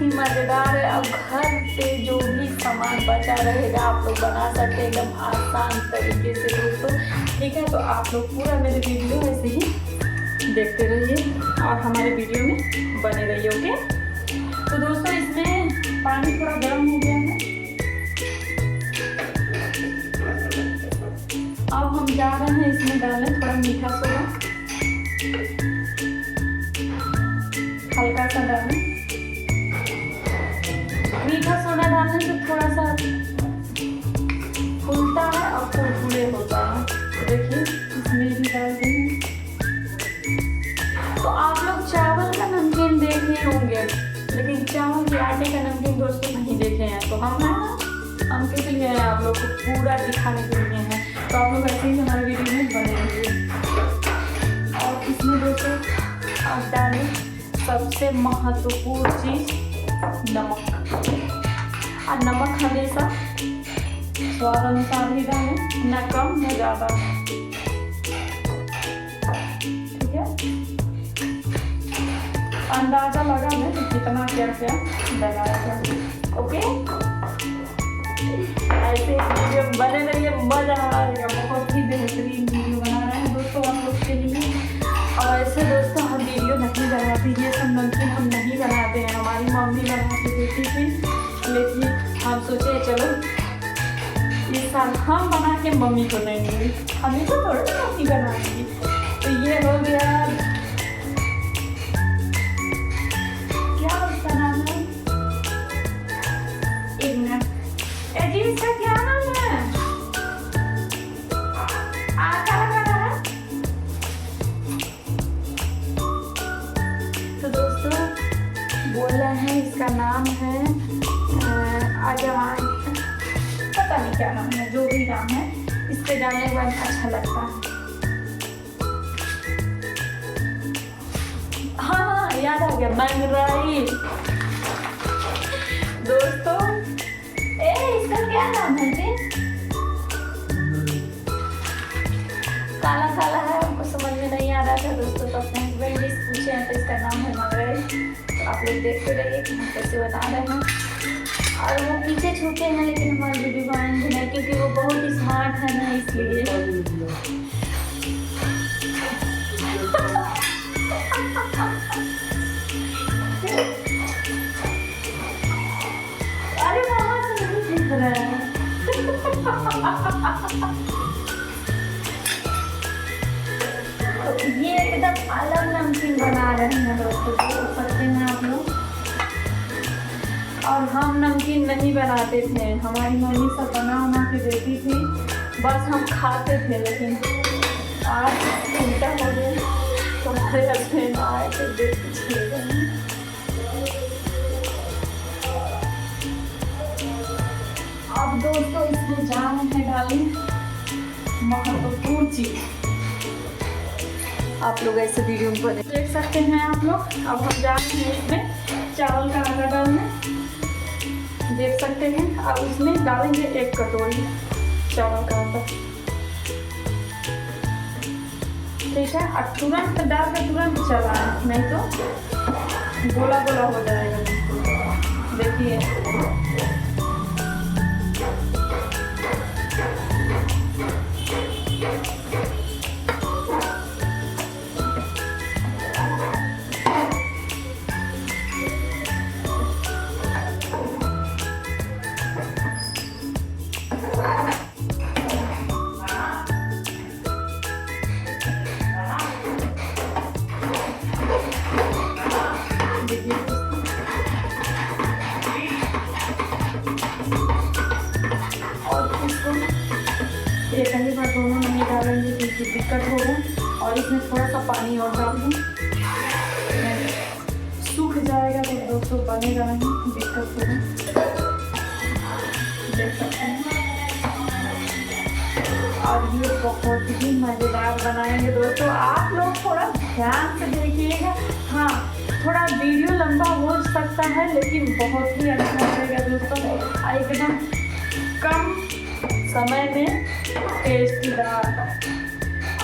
ही मज़ेदार है। अब घर पे जो भी सामान बचा रहेगा आप लोग बना सकते हैं एकदम आसान तरीके से दोस्तों, ठीक है। तो आप लोग पूरा मेरे वीडियो ऐसे ही देखते रहिए और हमारे वीडियो में बने रहिए, ओके। तो दोस्तों इसमें पानी थोड़ा गर्म हो गया है। अब हम जा रहे हैं इसमें डालने थोड़ा मीठा सोडा, हल्का सा डालें। मीठा सोडा डालने से थोड़ा सा फूलता है और कुरकुरे होता है। तो देखिए इसमें भी डाल देंगे। तो आप लोग चावल का नमकीन देखे होंगे, लेकिन चावल के आटे का नमकीन दोस्तों नहीं देखे हैं। तो हम किस लिए हैं, आप लोग को पूरा दिखाने के लिए हैं। तो आप लोग ऐसे ही हमारे वीडियो में बने रहिए। और इसमें दोस्तों आप डालें सबसे महत्वपूर्ण चीज़ नमक। और नमक हमेशा स्वाद अनुसार ही डालें, न कम न ज़्यादा, ठीक है। अंदाज़ा लगा लें कि कितना क्या क्या डलाएगा, ओके। ऐसे वीडियो बने रहिए, मज़ा आएगा। बहुत ही बेहतरीन वीडियो बना रहे हैं दोस्तों आप लोग के लिए। और ऐसे दोस्तों हम वीडियो नहीं बनाते, ये सब नमकीन हम नहीं बनाते हैं, हमारी मम्मी बना के देती थी। लेकिन हम सोचे चलो इस साल हम बना के मम्मी को देंगे, हमें तो थोड़ा मम्मी बनाएंगी। तो ये हो गया, क्या उसका नाम है, एक मिनट, जी इसका क्या नाम है, आटा लगा है। तो दोस्तों बोल रहे हैं इसका नाम है अजवाइन, पता नहीं क्या नाम है, जो भी नाम है इस पे डालने के बाद अच्छा लगता है। हाँ याद आ गया, मंगराई दोस्तों। इसका क्या नाम है जी, काला काला है, हमको समझ में नहीं आ रहा था दोस्तों। तो अपने हस्बैंड जी पूछे हैं तो इसका नाम है मंगराई। तो आप लोग देखते रहिए कि हम कैसे बना रहे हैं। और वो पीछे छूटे हैं लेकिन हमारे वीडियो बनाएंगे नहीं, क्योंकि वो बहुत ही स्मार्ट है ना, इसलिए। अरे वहाँ से नहीं दिख रहा है। तो ये एकदम अलग नमकीन बना रहे हैं दोस्तों, देख सकते हैं आप लोग। और हम नमकीन नहीं बनाते थे, हमारी मम्मी सब बना के देती थी, बस हम खाते थे। लेकिन आज उल्टा हो गया, तो हमारे हस्बैंड आए थे, देख के छील गए। अब दोस्तों इसमें जान है डालें महत्वपूर्ण चीज़, आप लोग ऐसे वीडियो में बने देख सकते हैं आप लोग। अब हम जा रहे हैं इसमें चावल का आटा डालने, देख सकते हैं। अब इसमें डालेंगे 1 कटोरी चावल का आटा, ठीक है। और तुरंत डाल के तुरंत चलाएं, नहीं तो गोला गोला हो जाएगा। देखिए ये पहली बार दोनों नहीं डालेंगे क्योंकि दिक्कत होगा। और इसमें थोड़ा सा पानी और डाल दूँ, सूख जाएगा तो दोस्तों बनेगा नहीं, दिक्कत होगा, देख सकते हैं। और ये बहुत ही मज़ेदार बनाएंगे दोस्तों, आप लोग थोड़ा ध्यान से देखिएगा। हाँ थोड़ा वीडियो लंबा हो सकता है लेकिन बहुत ही अच्छा लगेगा दोस्तों, एकदम कम समय में टेस्टीदार।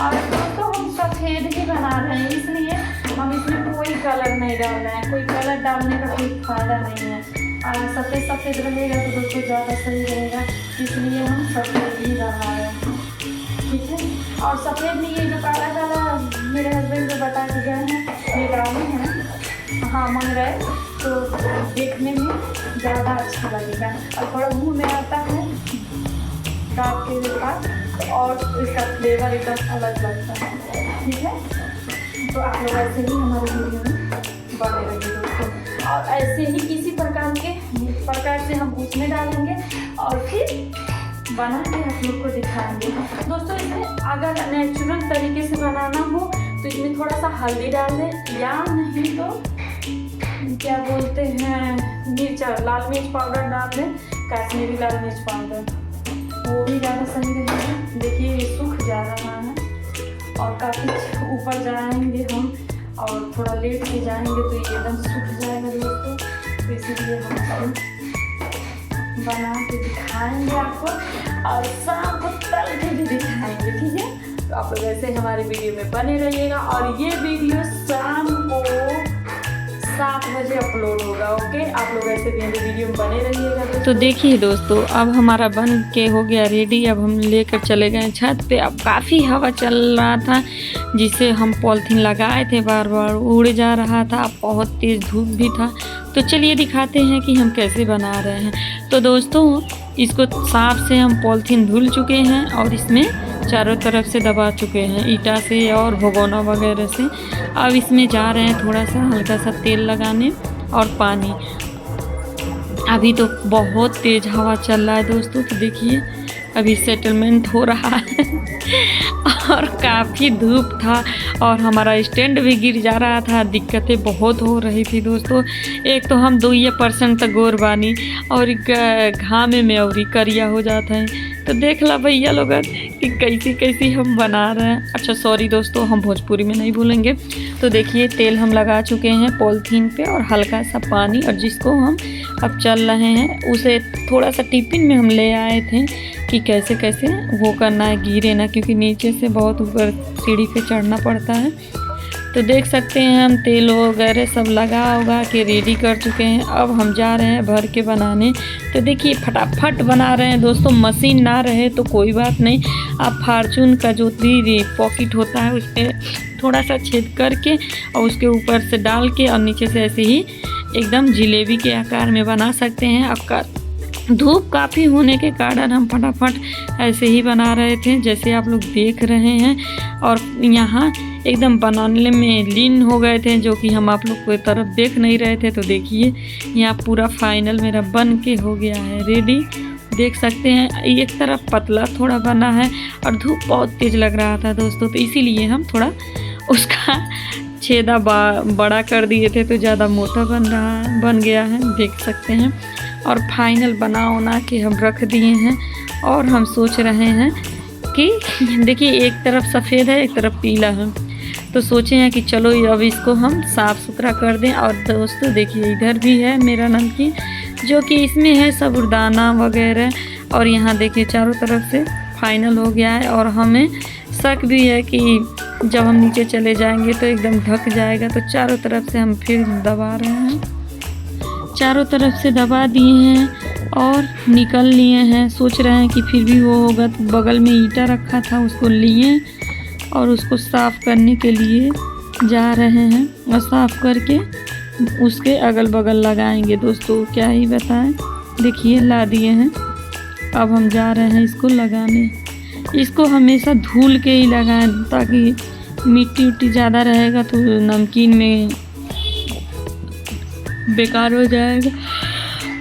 और दोस्तों हम सफ़ेद ही बना रहे हैं, इसलिए हम इसमें कोई कलर नहीं डाल रहे हैं, कोई कलर डालने का कोई फ़ायदा नहीं है। सफ़ेद सफ़ेद रहेगा तो दोस्तों ज़्यादा सही रहेगा, इसलिए हम सफ़ेद ही बना रहे हैं, ठीक है। और सफ़ेद में ये जो काला काला मेरे हस्बैंड को बता के गए हैं ये डालने हैं, हाँ मंग रहे, तो देखने में ज़्यादा अच्छा लगेगा और थोड़ा मुँह में आता है दाँत के पास और इसका फ्लेवर एकदम अलग लगता है, ठीक है। तो आप लोग ऐसे ही हमारे वीडियो में बने रहिए दोस्तों, और ऐसे ही इसी प्रकार से हम उसमें डालेंगे और फिर बना के आप लोग को दिखाएंगे दोस्तों। इसमें अगर नेचुरल तरीके से बनाना हो तो इसमें थोड़ा सा हल्दी डाल दें, या नहीं तो क्या बोलते हैं मिर्च, लाल मिर्च पाउडर डाल दें, कश्मीरी लाल मिर्च पाउडर, वो भी ज़्यादा सही रहेगा। देखिए ये सूख जा रहा है और काफ़ी ऊपर जाएंगे हम और थोड़ा लेट से जाएंगे तो ये एकदम सूख जाएगा दोस्तों, तो इसीलिए हम बना के दिखाएंगे आपको और शाम को तल के भी दिखाएंगे, ठीक है। तो आप लोग ऐसे हमारे वीडियो में बने रहिएगा और ये वीडियो शाम को 7 बजे अपलोड होगा, ओके। आप लोग ऐसे मेरे वीडियो में बने रहिएगा। तो देखिए दोस्तों, अब हमारा बन के हो गया रेडी। अब हम लेकर चले गए छत पे। अब काफ़ी हवा चल रहा था जिसे हम पॉलिथीन लगाए थे, बार बार उड़ जा रहा था, बहुत तेज़ धूप भी था। तो चलिए दिखाते हैं कि हम कैसे बना रहे हैं। तो दोस्तों इसको साफ से हम पॉलिथीन धुल चुके हैं और इसमें चारों तरफ से दबा चुके हैं ईटा से और भगोना वगैरह से। अब इसमें जा रहे हैं थोड़ा सा हल्का सा तेल लगाने और पानी। अभी तो बहुत तेज़ हवा चल रहा है दोस्तों, तो देखिए अभी सेटलमेंट हो रहा है और काफ़ी धूप था और हमारा स्टैंड भी गिर जा रहा था, दिक्कतें बहुत हो रही थी दोस्तों। एक तो हम 2% तक गोर बानी और घामे में और करिया हो जाता है। तो देख ला भैया लोग कि कैसी हम बना रहे हैं। अच्छा सॉरी दोस्तों, हम भोजपुरी में नहीं बोलेंगे। तो देखिए तेल हम लगा चुके हैं पॉलिथीन पे और हल्का सा पानी, और जिसको हम अब चल रहे हैं उसे थोड़ा सा टिफिन में हम ले आए थे कि कैसे वो करना है, गिरे ना, क्योंकि नीचे से बहुत ऊपर सीढ़ी पे चढ़ना पड़ता है। तो देख सकते हैं हम तेल वगैरह सब लगा के रेडी कर चुके हैं। अब हम जा रहे हैं भर के बनाने। तो देखिए फटाफट बना रहे हैं दोस्तों, मशीन ना रहे तो कोई बात नहीं, आप फार्चून का जो भी पॉकेट होता है उस पर थोड़ा सा छेद करके और उसके ऊपर से डाल के और नीचे से ऐसे ही एकदम जिलेबी के आकार में बना सकते हैं। आपका धूप काफ़ी होने के कारण हम फटाफट ऐसे ही बना रहे थे जैसे आप लोग देख रहे हैं, और यहाँ एकदम बनाने में लीन हो गए थे, जो कि हम आप लोग को तरफ देख नहीं रहे थे। तो देखिए यहाँ पूरा फाइनल मेरा बन के हो गया है रेडी, देख सकते हैं। एक तरफ पतला थोड़ा बना है और धूप बहुत तेज़ लग रहा था दोस्तों, तो इसीलिए हम थोड़ा उसका छेदा बड़ा कर दिए थे, तो ज़्यादा मोटा बन गया है, देख सकते हैं। और फाइनल बना के हम रख दिए हैं और हम सोच रहे हैं कि देखिए एक तरफ सफ़ेद है एक तरफ पीला है, तो सोचे हैं कि चलो अब इसको हम साफ़ सुथरा कर दें। और दोस्तों देखिए इधर भी है मेरा नमकीन, जो कि इसमें है साबूदाना वगैरह, और यहाँ देखिए चारों तरफ से फाइनल हो गया है। और हमें शक भी है कि जब हम नीचे चले जाएंगे तो एकदम ढक जाएगा, तो चारों तरफ से हम फिर दबा रहे हैं, चारों तरफ से दबा दिए हैं और निकल लिए हैं। सोच रहे हैं कि फिर भी वो होगा, तो बगल में ईटा रखा था उसको लिए और उसको साफ़ करने के लिए जा रहे हैं, और साफ़ करके उसके अगल बगल लगाएंगे दोस्तों, क्या ही बताएं। देखिए ला दिए हैं, अब हम जा रहे हैं इसको लगाने। इसको हमेशा धुल के ही लगाएं, ताकि मिट्टी उट्टी ज़्यादा रहेगा तो नमकीन में बेकार हो जाएगा।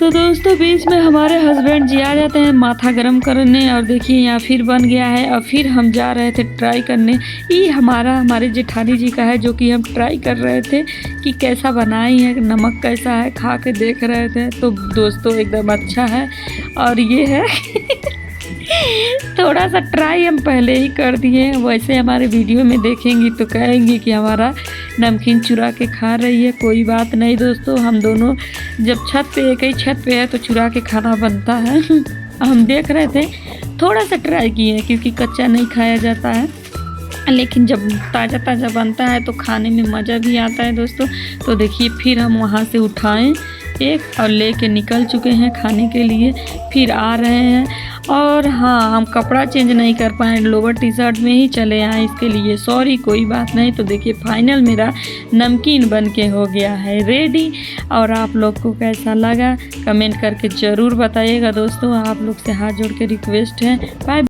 तो दोस्तों बीच में हमारे हस्बैंड जी आ जाते हैं माथा गरम करने, और देखिए यहाँ फिर बन गया है। और फिर हम जा रहे थे ट्राई करने, ये हमारे जेठानी जी का है, जो कि हम ट्राई कर रहे थे कि कैसा बनाई है, नमक कैसा है, खा के देख रहे थे। तो दोस्तों एकदम अच्छा है, और ये है थोड़ा सा ट्राई हम पहले ही कर दिए। वैसे हमारे वीडियो में देखेंगी तो कहेंगी कि हमारा नमकीन चुरा के खा रही है, कोई बात नहीं दोस्तों, हम दोनों जब छत पे एक ही छत पे है तो चुरा के खाना बनता है। हम देख रहे थे, थोड़ा सा ट्राई किए क्योंकि कच्चा नहीं खाया जाता है, लेकिन जब ताज़ा ताज़ा बनता है तो खाने में मज़ा भी आता है दोस्तों। तो देखिए फिर हम वहाँ से उठाएं एक और लेके निकल चुके हैं खाने के लिए, फिर आ रहे हैं। और हाँ, हम कपड़ा चेंज नहीं कर पाए, लोअर टी शर्ट में ही चले आए, इसके लिए सॉरी, कोई बात नहीं। तो देखिए फाइनल मेरा नमकीन बन के हो गया है रेडी। और आप लोग को कैसा लगा कमेंट करके ज़रूर बताइएगा दोस्तों। आप लोग से हाथ जोड़ के रिक्वेस्ट है। बाय।